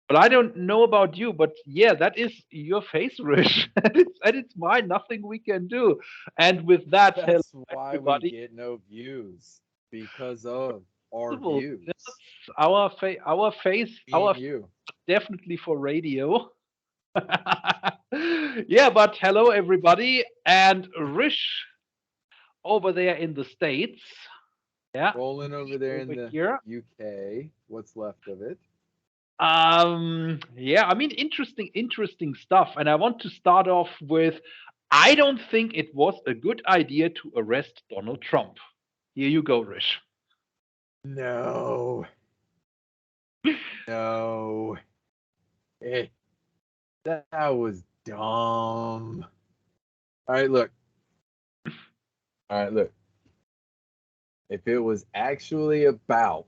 Well, I don't know about you, but yeah, that is your face, Rish. And it's mine. Nothing we can do. And with that, hello, That's why we everybody. get no views because of our Possible. views. Yes, our Me and face you. definitely for radio. Yeah, but hello, everybody. And Rish over there in the States. Yeah, Rolling over me there in over the here. UK. What's left of it? Yeah, I mean, interesting stuff. And I want to start off with I don't think it was a good idea to arrest Donald Trump. Here you go, Rish. No, no. Eh, that was dumb. All right, look. All right, look. If it was actually about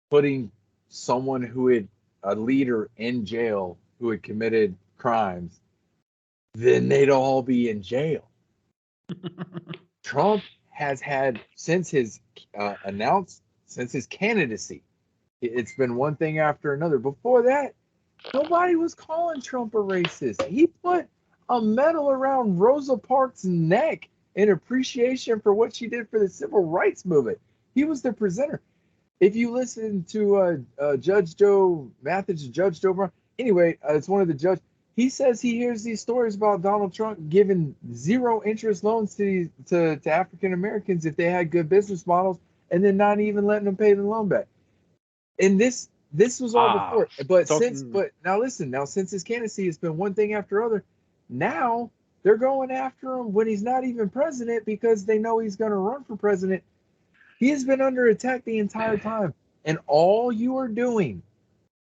putting someone who had a leader in jail who had committed crimes, then they'd all be in jail. Trump has had since his announced since his candidacy. It's been one thing after another. Before that, nobody was calling Trump a racist. He put a medal around Rosa Parks' neck in appreciation for what she did for the civil rights movement. He was the presenter. If you listen to Judge Joe Mathis, Judge Joe Brown, anyway, it's one of the judges. He says he hears these stories about Donald Trump giving zero interest loans to African Americans if they had good business models, and then not even letting them pay the loan back. And this was all Ah, before. But since talking. but now listen, now since his candidacy, it's been one thing after other. Now they're going after him when he's not even president because they know he's going to run for president. He has been under attack the entire time. And all you are doing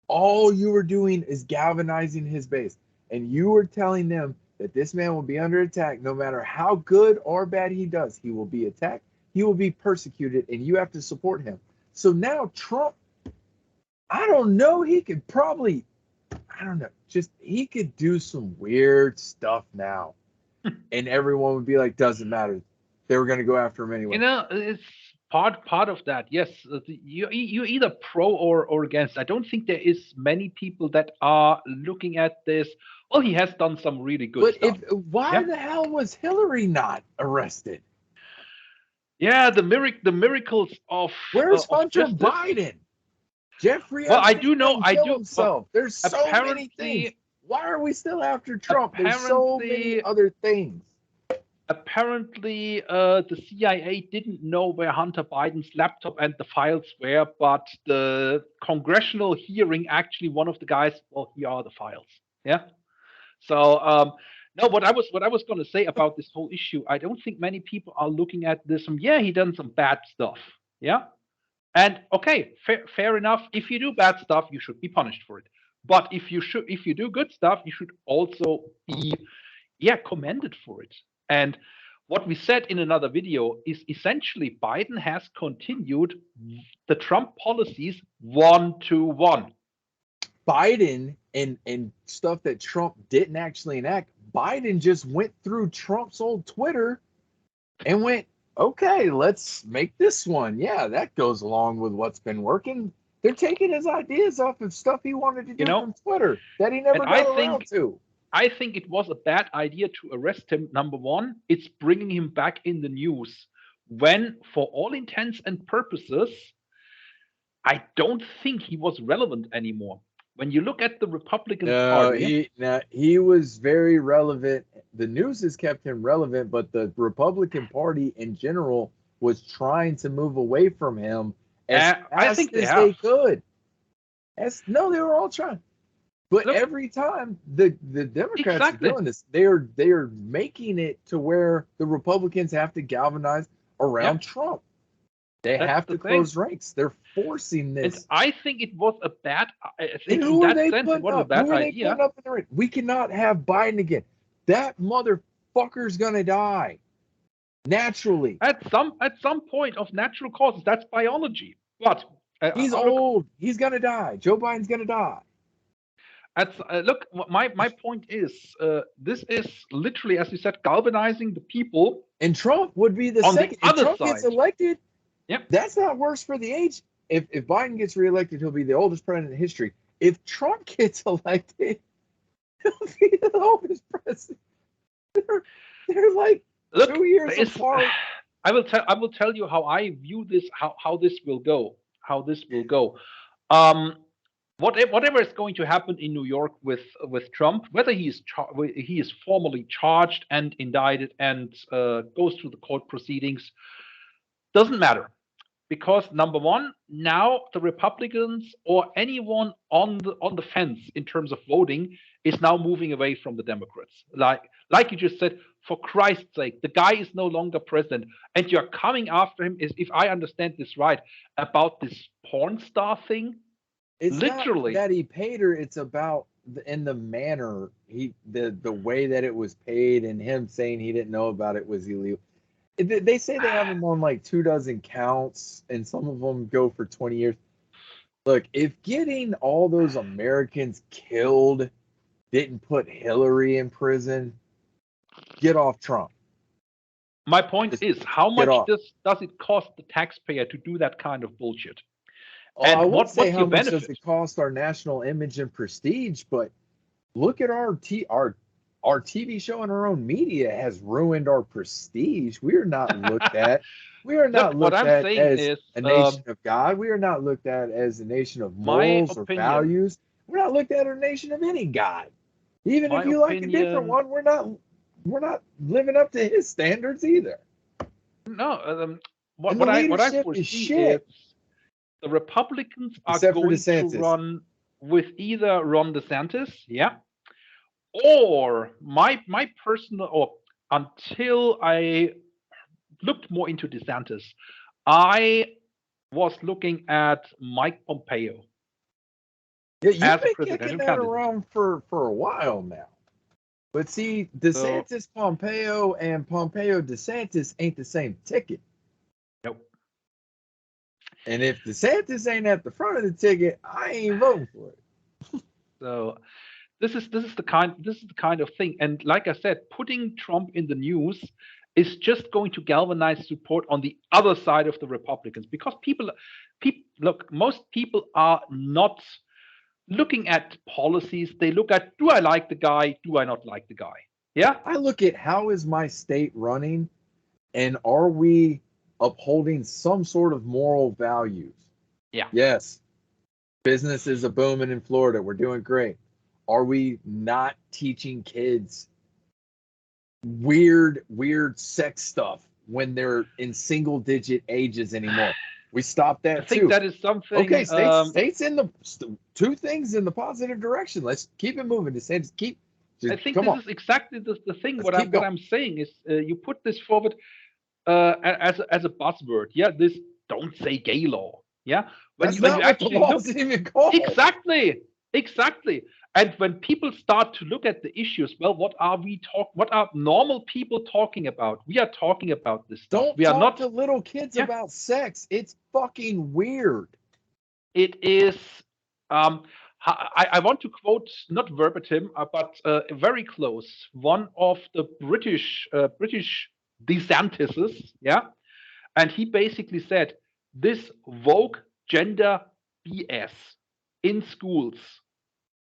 is galvanizing his base. And you are telling them that this man will be under attack no matter how good or bad he does. He will be attacked, he will be persecuted, and you have to support him. So now Trump, I don't know, he could probably, I don't know, just he could do some weird stuff now. And everyone would be like, doesn't matter. They were going to go after him You anyway. know, it's part of that. Yes, you're either pro or against. I don't think there is many people that are looking at this. Well, he has done some really good But stuff. if why Yeah, the hell was Hillary not arrested? yeah. The miracles Where's of Hunter justice. Biden? Jeffrey Well, I do Epstein know. didn't I kill do. Well, himself. There's so many things. apparently, Why are we still after Trump? There's so many apparently, other things. the CIA didn't know where Hunter Biden's laptop and the files were, but the congressional hearing actually one of the guys. Well, here are the files. Yeah. So no, what I was going to say about this whole issue, I don't think many people are looking at this. Yeah, he done some bad stuff. Yeah, and okay, fair enough. If you do bad stuff, you should be punished for it. But if you do good stuff, you should also be, yeah, commended for it. And what we said in another video is essentially Biden has continued the Trump policies 1 to 1. Biden and stuff that Trump didn't actually enact. Biden just went through Trump's old Twitter and went, okay, let's make this one. Yeah, that goes along with what's been working. They're taking his ideas off of stuff he wanted to You do know, from Twitter that he and never I got around think to. I think it was a bad idea to arrest him. Number one, it's bringing him back in the news when, for all intents and purposes, I don't think he was relevant anymore. When you look at the Republican No, Party, he was very relevant. The news has kept him relevant, but the Republican Party in general was trying to move away from him as I think fast they as they have. could. As no, they were all trying. But Look, every time the Democrats are exactly. doing this, they are making it to where the Republicans have to galvanize Yeah, around Trump. They that's have the to thing. close ranks. They're forcing And this. I think it was a bad, I And think in who are that they sense, it putting was a up? bad Who are they putting idea. up in the ring? We cannot have Biden again. That motherfucker's gonna die naturally. At some point of natural causes, that's biology. But He's look, old. He's gonna die. Joe Biden's gonna die. look, my point is, this is literally, as you said, galvanizing the people And Trump would be the on the second. If other Trump gets side. elected, Yeah, that's not worse for the age. If Biden gets reelected, he'll be the oldest president in history. if Trump gets elected, he'll be the oldest president. They're like Look, 2 years apart. I will tell you how I view this, how this will go. How this will go. Um, whatever is going to happen in New York with Trump, whether he is formally charged and indicted and goes through the court proceedings, doesn't matter, because number one, now the Republicans or anyone on the fence in terms of voting is now moving away from the Democrats. Like you just said, for Christ's sake, the guy is no longer president, and you're coming after him. Is, if I understand this right, about this porn star thing? It's not Literally, that he paid her. It's about in the manner the way that it was paid, and him saying he didn't know about it was illegal. They say they have him on like 24 counts, and some of them go for 20 years. Look, if getting all those Americans killed didn't put Hillary in prison, get off Trump. my point Just is, how get much off. does it cost the taxpayer to do that kind of bullshit? I And would say what's how your much does benefit? it cost our national image and prestige, but look at our TV show and our own media has ruined our prestige. We are not looked at. We are Look, not what looked I'm at saying as is, a nation of God. We are not looked at as a nation of my morals or opinion, values. We're not looked at as a nation of any God. Even my if you like a different opinion. one, we're not living up to his standards either. No, And the what I leadership is foresee is shit, the Republicans are except for going to DeSantis. run with either Ron DeSantis, yeah, or my personal, or until I looked more into DeSantis, I was looking at Mike Pompeo Yeah, you've as a been kicking presidential that candidate. around for a while now. But see, So, DeSantis Pompeo and Pompeo DeSantis ain't the same ticket. nope. And if DeSantis ain't at the front of the ticket, I ain't voting for it. So this is the kind of thing. And like I said, putting Trump in the news is just going to galvanize support on the other side of the Republicans, because people look, most people are not looking at policies. They look at, do I like the guy? Do I not like the guy? Yeah. I look at how is my state running and are we upholding some sort of moral values? Yeah. Yes, business is a booming in Florida. We're doing great. Are we not teaching kids weird sex stuff when they're in single digit ages anymore? We stopped I that think too. that is something. Okay, states in the two things in the positive direction. Let's keep it moving. DeSantis, I just think come this on. is exactly the thing. Let's keep What going. I'm saying is, you put this forward as a buzzword. Yeah, this don't say gay law. Yeah, That's when you not what the actually law look, is even called. exactly, and when people start to look at the issues, well, what are normal people talking about? We are talking about this stuff. Don't We are talk not. to little kids Yeah, about sex. It's fucking weird. it is. Um, I want to quote not verbatim, but very close. One of the British DeSantises, yeah, and he basically said this woke gender BS in schools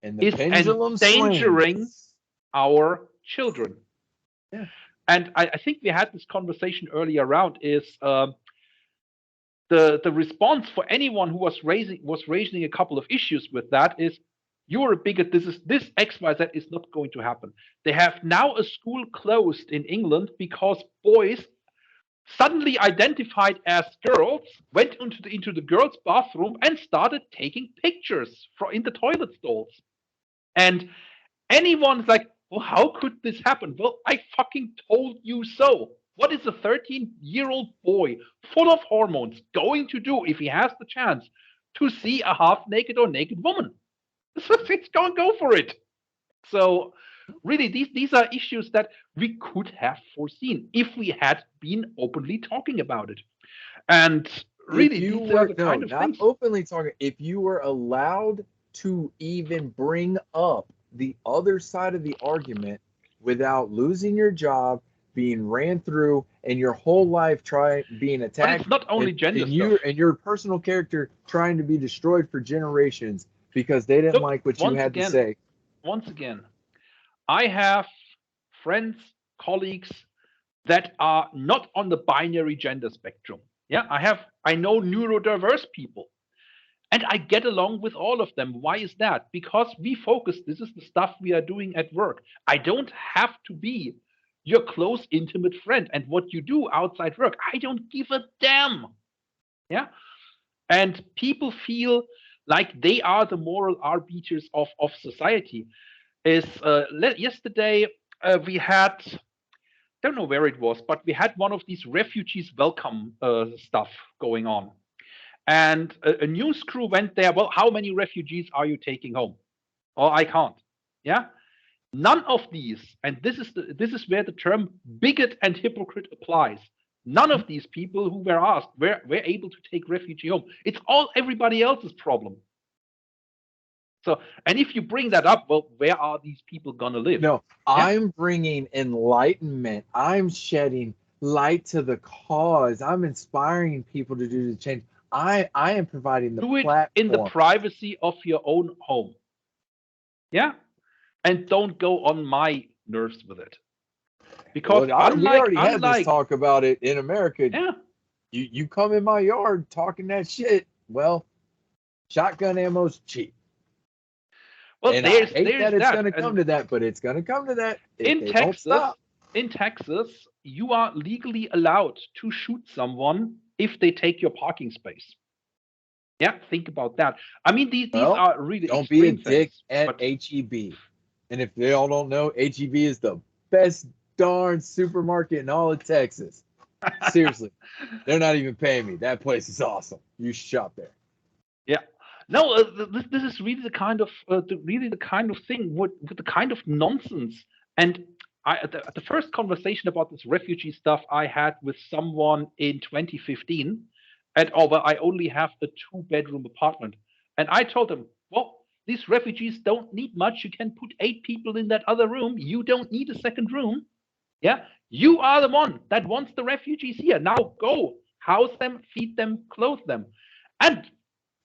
And the is pendulum endangering swings. our children. Yeah. And I think we had this conversation earlier around is the response for anyone who was raising a couple of issues with that is, you're a bigot. This XYZ is not going to happen. They have now a school closed in England because boys suddenly identified as girls went into the girls' bathroom and started taking pictures in the toilet stalls. And anyone's like, well, how could this happen? Well, I fucking told you so. What is a 13-year-old boy full of hormones going to do if he has the chance to see a half naked or naked woman? It's going to go for it. So really, these are issues that we could have foreseen if we had been openly talking about it. And If really, you these are were, the no, kind of not things. openly talking, if you were allowed to even bring up the other side of the argument without losing your job, being ran through, and your whole life being But attacked, it's not only gender and stuff. your personal character trying to be destroyed for generations, because they didn't Look, like what you had to say. once again, I have friends, colleagues that are not on the binary gender spectrum. Yeah, I know neurodiverse people, and I get along with all of them. Why is that? Because we focus, this is the stuff we are doing at work. I don't have to be your close, intimate friend. And what you do outside work, I don't give a damn. Yeah. And people feel like they are the moral arbiters of society. Yesterday we had, don't know where it was, but we had one of these refugees welcome stuff going on. And a news crew went there. Well, how many refugees are you taking home? Oh, I can't. Yeah. None of these, and this is where the term bigot and hypocrite applies. None of these people who were asked were able to take refugee home. It's all everybody else's problem. So, and if you bring that up, well, where are these people gonna live? No, I'm bringing enlightenment. I'm shedding light to the cause. I'm inspiring people to do the change. I am providing the Do it platform. in the privacy of your own home. Yeah, and don't go on my nerves with it. Because we already had this talk about it in America. Yeah. You come in my yard talking that shit. Well, shotgun ammo's cheap. Well, and there's I hate that it's going to come and to that, but it's going to come to that if in they Texas. don't stop. In Texas, you are legally allowed to shoot someone if they take your parking space. Yeah, think about that. I mean, these are really don't be a dick things, at HEB. And if they all don't know, HEB is the best darn supermarket in all of Texas. Seriously, they're not even paying me. That place is awesome. You should shop there. Yeah. No, this is really the kind of thing with the kind of nonsense. And the first conversation about this refugee stuff I had with someone in 2015, and well, I only have a 2-bedroom apartment, and I told them, well, these refugees don't need much. You can put 8 people in that other room. You don't need a second room. Yeah, you are the one that wants the refugees here. Now go house them, feed them, clothe them, and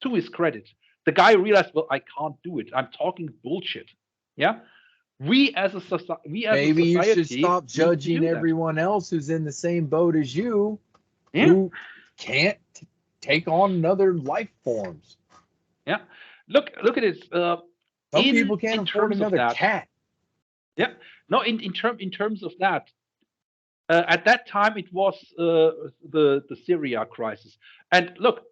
to his credit, the guy realized, well, I can't do it. I'm talking bullshit. Yeah. We as a society, maybe you should stop judging everyone else who's in the same boat as you, who can't take on another life forms. Yeah. Look at it. Some people can't afford another cat. Yeah. No, in terms of that. At that time, it was the Syria crisis, and look,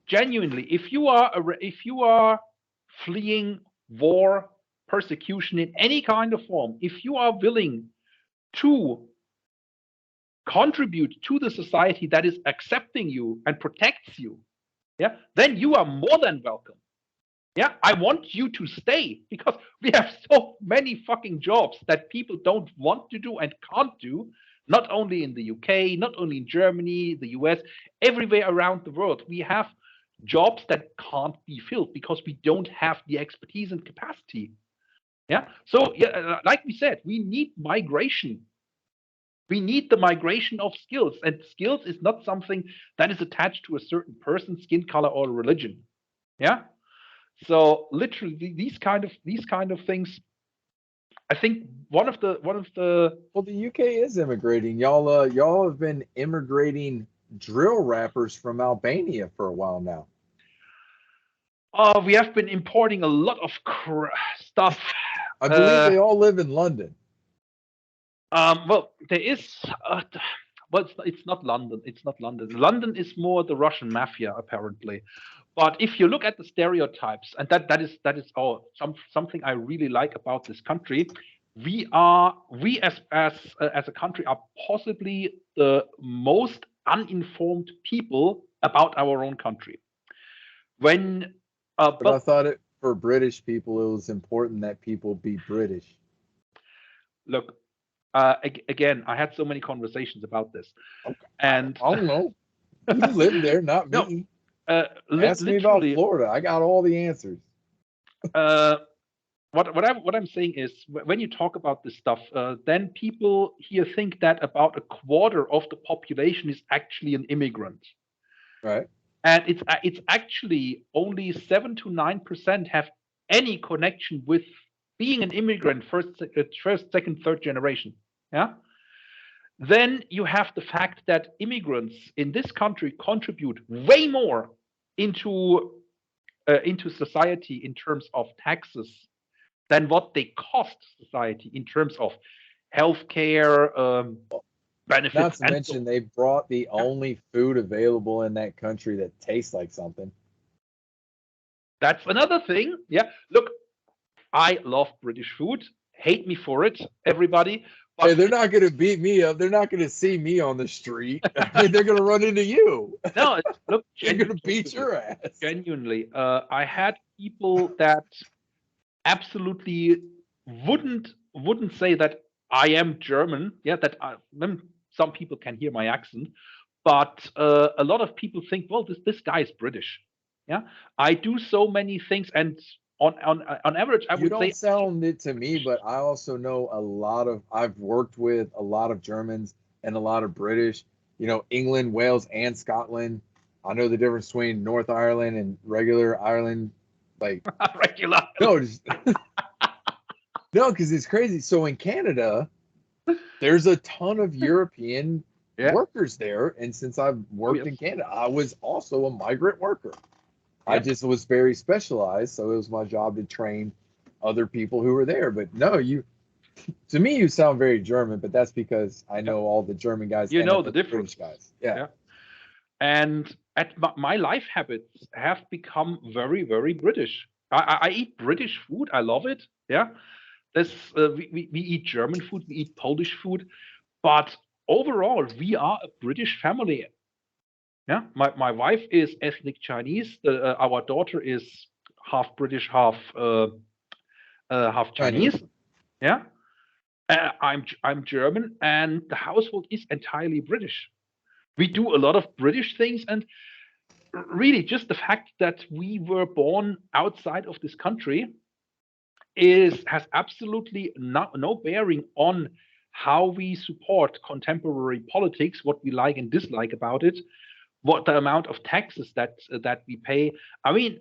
genuinely, if you are fleeing war, persecution in any kind of form, if you are willing to contribute to the society that is accepting you and protects you, yeah, then you are more than welcome. Yeah, I want you to stay because we have so many fucking jobs that people don't want to do and can't do, not only in the UK, not only in Germany, the US, everywhere around the world. We have jobs that can't be filled because we don't have the expertise and capacity. Yeah. So, yeah, like we said, we need migration. We need the migration of skills, and skills is not something that is attached to a certain person, skin color, or religion. Yeah. So literally, these kind of things. I think one of the well, the UK is immigrating. Y'all have been immigrating drill rappers from Albania for a while now. We have been importing a lot of stuff. I believe they all live in London. Well, there is. But it's not London. It's not London. London is more the Russian mafia, apparently. But if you look at the stereotypes, and that is something I really like about this country, we as a country are possibly the most uninformed people about our own country. When but I thought for British people it was important that people be British. Look, again, I had so many conversations about this, and I don't know. You live there, not me. Ask me about Florida. I got all the answers. What I'm saying is, when you talk about this stuff, then people here think that about a quarter of the population is actually an immigrant. Right. and it's actually only 7 to 9% have any connection with being an immigrant, first, second, third generation. Yeah. Then you have the fact that immigrants in this country contribute way more into into society in terms of taxes than what they cost society in terms of healthcare, Not benefits, to and so mention they brought the yeah, only food available in that country that tastes like something. that's another thing. Yeah, look, I love British food. Hate me for it, everybody. Hey, But they're not going to beat me up. They're not going to see me on the street. I mean, they're going to run into you. no, look, They're going to beat your ass. genuinely, I had people that absolutely wouldn't say that I am German. Yeah, some people can hear my accent, but a lot of people think, well, this guy is British. Yeah, I do so many things, and on average, I You would say, don't sound it to me, but I also know I've worked with a lot of Germans and a lot of British, England, Wales, and Scotland. I know the difference between North Ireland and regular Ireland. Like, regular. no, no, because it's crazy. So in Canada, there's a ton of European Yeah. workers there. And since I've Oh worked yes. in Canada, I was also a migrant worker. I Yeah. just was very specialized, so it was my job to train other people who were there. But no, to me, you sound very German, but that's because I Yeah. know all the German guys You and I know know the the British difference. guys. Yeah. Yeah. And my life habits have become very, very British. I eat British food. I love it. Yeah. We eat German food. We eat Polish food. But overall, we are a British family. Yeah. My wife is ethnic Chinese. Our daughter is half British, half Chinese. Chinese. Yeah. I'm German, and the household is entirely British. We do a lot of British things, and really just the fact that we were born outside of this country has absolutely no bearing on how we support contemporary politics, what we like and dislike about it, what the amount of taxes that we pay. I mean,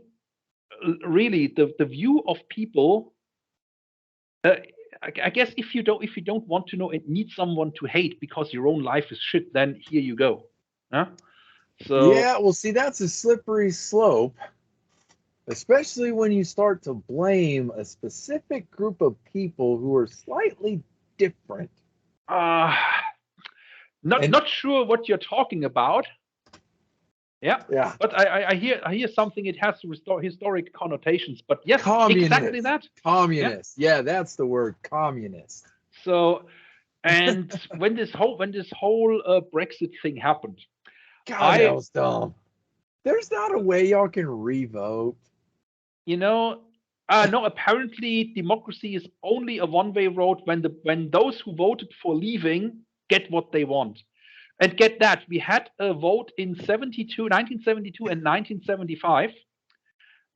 really, the view of people. Uh, I guess if you don't want to know and need someone to hate because your own life is shit, then here you go. Huh? So Yeah, well, see, that's a slippery slope, especially when you start to blame a specific group of people who are slightly different. uh not And not sure what you're talking about. Yeah, yeah, but I hear something. It has historic connotations. But yes, exactly communist, that. Yeah. communist. Yeah, that's the word, communist. So and when this whole Brexit thing happened, God, that I was dumb. There's not a way y'all can revote. you know no, apparently democracy is only a one-way road when those who voted for leaving get what they want. And get that, we had a vote in 1972 and 1975,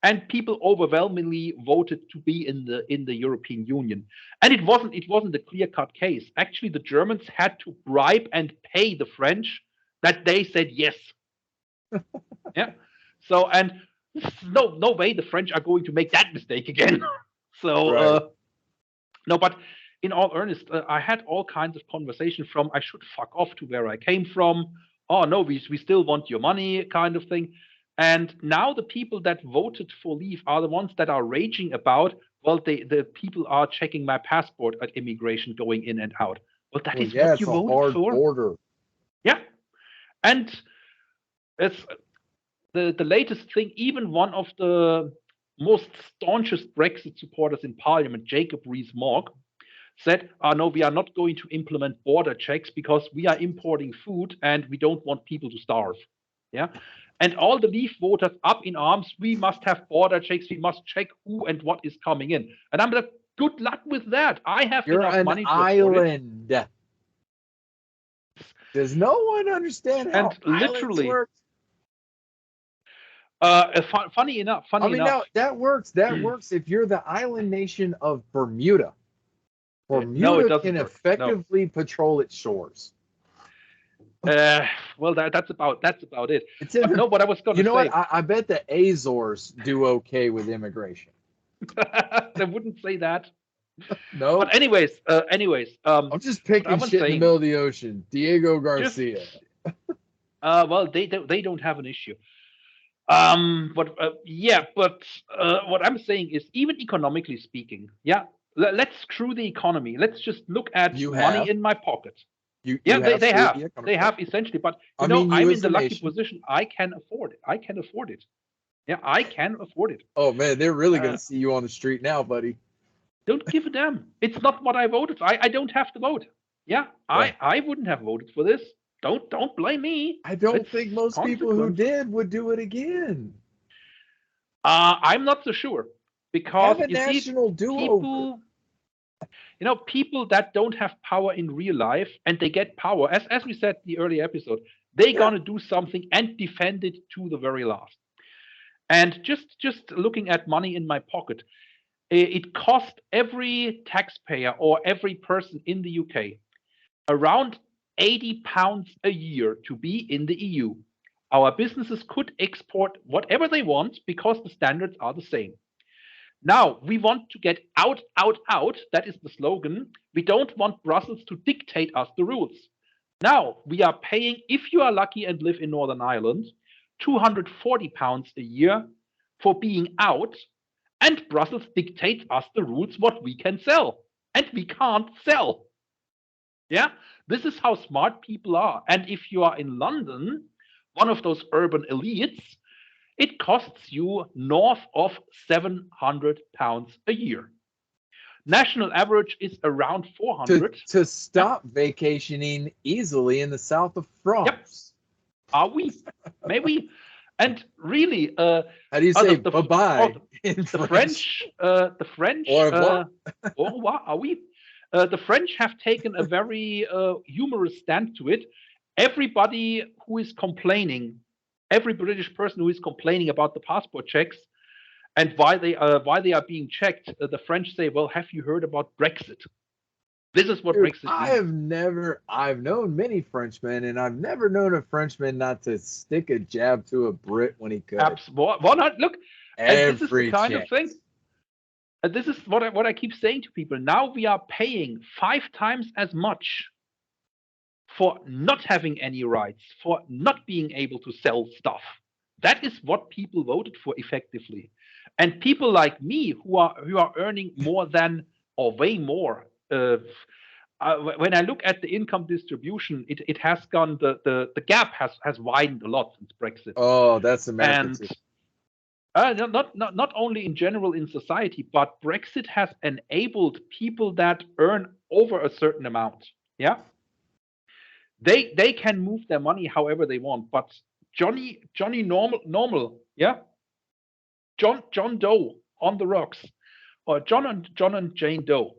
and people overwhelmingly voted to be in the European Union. And it wasn't a clear-cut case. Actually, the Germans had to bribe and pay the French that they said yes. Yeah. So and no way the French are going to make that mistake again. So Right. no, but in all earnest, I had all kinds of conversation from I should fuck off to where I came from. Oh no, we still want your money, kind of thing. And now the people that voted for leave are the ones that are raging about. Well, the people are checking my passport at immigration, going in and out. Well, that Well, is yeah, what you it's a voted hard for. border. Yeah, and it's the latest thing. Even one of the most staunchest Brexit supporters in Parliament, Jacob Rees-Mogg, said, no, we are not going to implement border checks because we are importing food and we don't want people to starve. Yeah. And all the Leave voters up in arms, we must have border checks, we must check who and what is coming in. And I'm like, good luck with that. I have You're enough an money to afford it. island. Does no one understand how And islands literally, work? funny enough, I mean, now that works. That works if you're the island nation of Bermuda. no, it Bermuda can doesn't work. No, effectively patrol its shores. Well, that's about it. It's in But the. no, what I was going You to know what? say, I bet the Azores do okay with immigration. I wouldn't say that. No, But anyways, I'm just what I picking was shit in the saying, middle of the ocean. Diego just Garcia. well, they don't have an issue. But yeah, but what I'm saying is, even economically speaking, yeah, let's screw the economy. Let's just look at You money have in my pocket. you Yeah, they, have they screwed have. the They economy. have essentially, but I mean, you I'm in as the a lucky nation. position. I can afford it. I can afford it. Yeah, I can afford it. Oh man, they're really Uh, gonna see you on the street now, buddy. don't give a damn. It's not what I voted for. I don't have to vote. Yeah, Well, I wouldn't have voted for this. Don't blame me. I don't It's think most people who consequence. did would do it again. I'm not so sure because Have a you see, national do-over. people, people that don't have power in real life and they get power, as we said in the early episode, they Yeah. gonna do something and defend it to the very last. And just looking at money in my pocket, it cost every taxpayer or every person in the UK around £80 a year to be in the EU. Our businesses could export whatever they want because the standards are the same. Now we want to get out, out, out. That is the slogan. We don't want Brussels to dictate us the rules. Now we are paying, if you are lucky and live in Northern Ireland, £240 a year for being out, and Brussels dictates us the rules what we can sell, and we can't sell. Yeah, this is how smart people are. And if you are in London, one of those urban elites, it costs you north of £700 a year. National average is around to 400. to Yeah, stop vacationing easily in the south of yep. France. Are we? Maybe. And really, How do you uh, say the, bye the, oh, bye in the French? French, the Au French, revoir. au revoir, are we? The French have taken a very humorous stand to it. Everybody who is complaining, every British person who is complaining about the passport checks and why they are being checked, the French say, "Well, have you heard about Brexit?" This is what Dude, Brexit means. I've known many Frenchmen, and I've never known a Frenchman not to stick a jab to a Brit when he could. Why not? Look, and this is the Every kind of chance. thing. And this is what I keep saying to people. Now we are paying 5 times as much for not having any rights, for not being able to sell stuff. That is what people voted for effectively. And people like me who are earning more than or way more. When I look at the income distribution, it has gone the gap has widened a lot since Brexit. Oh, that's America And too. not only in general in society, but Brexit has enabled people that earn over a certain amount. Yeah, they can move their money however they want. But Johnny normal, yeah, John Doe on the rocks, or John and Jane Doe,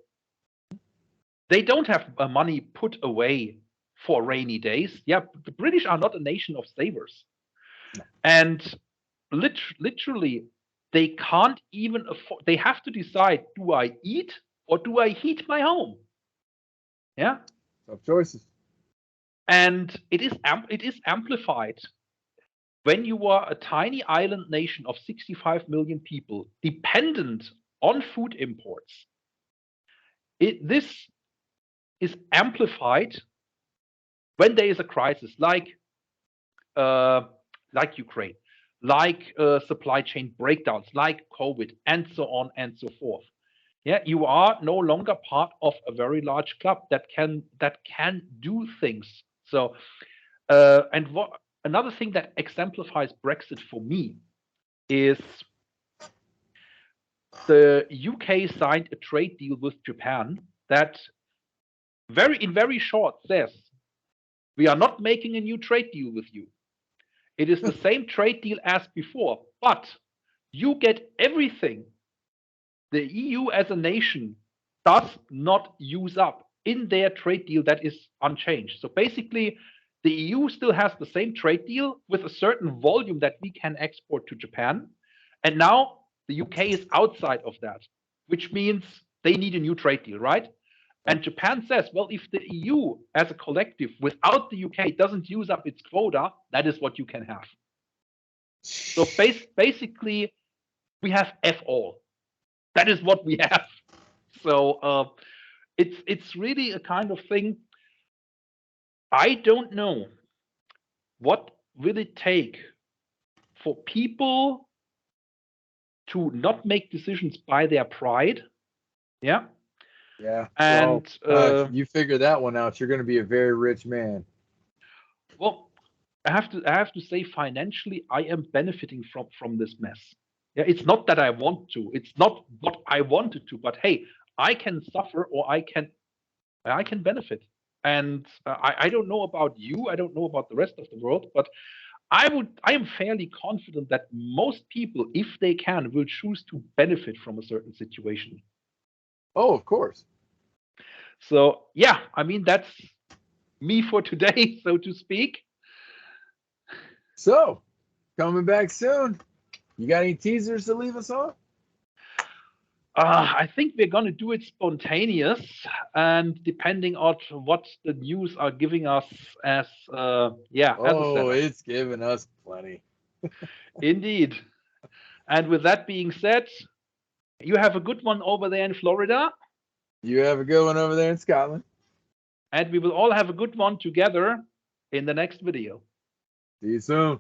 they don't have money put away for rainy days. Yeah, the British are not a nation of savers, and literally they can't even afford. They have to decide: do I eat or do I heat my home? Yeah, Tough choices. and it is amplified when you are a tiny island nation of 65 million people dependent on food imports. This is amplified when there is a crisis uh, like Ukraine, like supply chain breakdowns, like COVID, and so on and so forth. Yeah, you are no longer part of a very large club that can do things. So, and what another thing that exemplifies Brexit for me is the UK signed a trade deal with Japan that very short says we are not making a new trade deal with you. It is the same trade deal as before, but you get everything the EU as a nation does not use up in their trade deal that is unchanged. So basically, the EU still has the same trade deal with a certain volume that we can export to Japan. And now the UK is outside of that, which means they need a new trade deal, right? And Japan says, well, if the EU as a collective without the UK doesn't use up its quota, that is what you can have. So basically, we have F all. That is what we have. So it's really a kind of thing. I don't know what will it take for people to not make decisions by their pride. Yeah. Yeah. And you figure that one out, you're going to be a very rich man. Well, I have to say, financially, I am benefiting from this mess. Yeah, it's not that I want to. It's not what I wanted to. But hey, I can suffer or I can benefit. And I don't know about you. I don't know about the rest of the world. But I am fairly confident that most people, if they can, will choose to benefit from a certain situation. Oh, of course. So yeah, I mean that's me for today, so to speak. So, coming back soon. You got any teasers to leave us on? I think we're going to do it spontaneous, and depending on what the news are giving us as as a setup. It's giving us plenty. Indeed. And with that being said, you have a good one over there in Florida. You have a good one over there in Scotland. And we will all have a good one together in the next video. See you soon.